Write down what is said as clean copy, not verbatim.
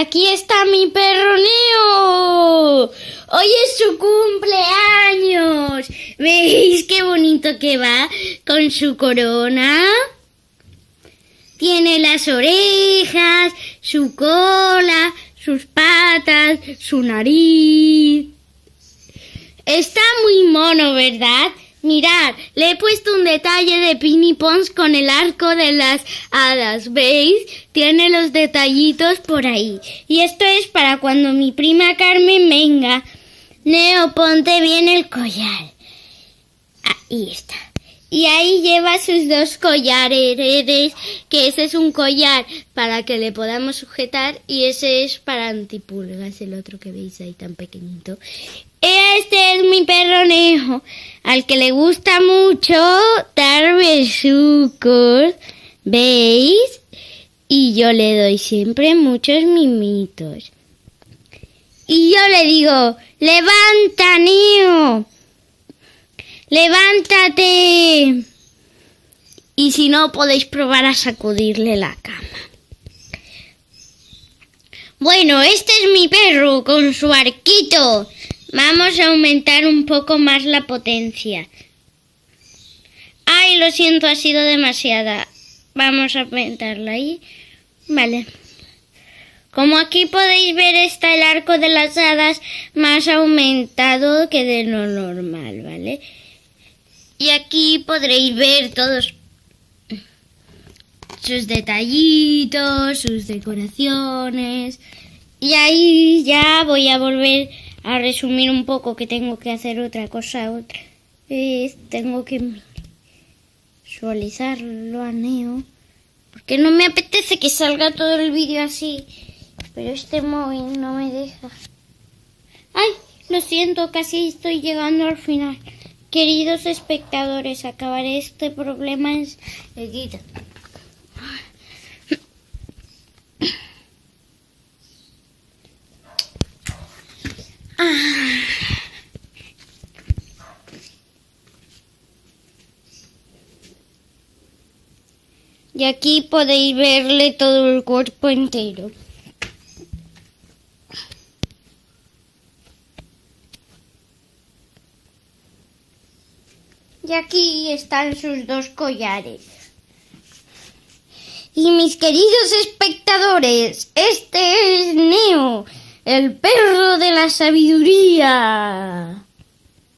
Aquí está mi perro Neo. Hoy es su cumpleaños. ¿Veis qué bonito que va con su corona? Tiene las orejas, su cola, sus patas, su nariz. Está muy mono, ¿verdad? Mirad, le he puesto un detalle de Pini Pons con el arco de las hadas, ¿veis? Tiene los detallitos por ahí. Y esto es para cuando mi prima Carmen venga. Neo, ponte bien el collar. Ahí está. Y ahí lleva sus dos collares, que ese es un collar para que le podamos sujetar y ese es para antipulgas, el otro que veis ahí tan pequeñito. Este es mi perro Neo, al que le gusta mucho dar besucos, ¿veis? Y yo le doy siempre muchos mimitos. Y yo le digo, ¡levanta, Neo! ¡Levántate! Y si no, podéis probar a sacudirle la cama. Bueno, este es mi perro con su arquito. Vamos a aumentar un poco más la potencia. Ay, lo siento, ha sido demasiada. Vamos a aumentarla ahí. Vale. Como aquí podéis ver, está el arco de las hadas más aumentado que de lo normal, ¿vale? Y aquí podréis ver todos sus detallitos, sus decoraciones. Y ahí ya voy a volver a resumir un poco, que tengo que hacer otra cosa. Tengo que visualizarlo a Neo, porque no me apetece que salga todo el vídeo así. Pero este móvil no me deja. ¡Ay! Lo siento, casi estoy llegando al final. Queridos espectadores, acabaré este problema enseguida. Y aquí podéis verle todo el cuerpo entero. Y aquí están sus dos collares. Y mis queridos espectadores, este es Neo, el perro de la sabiduría.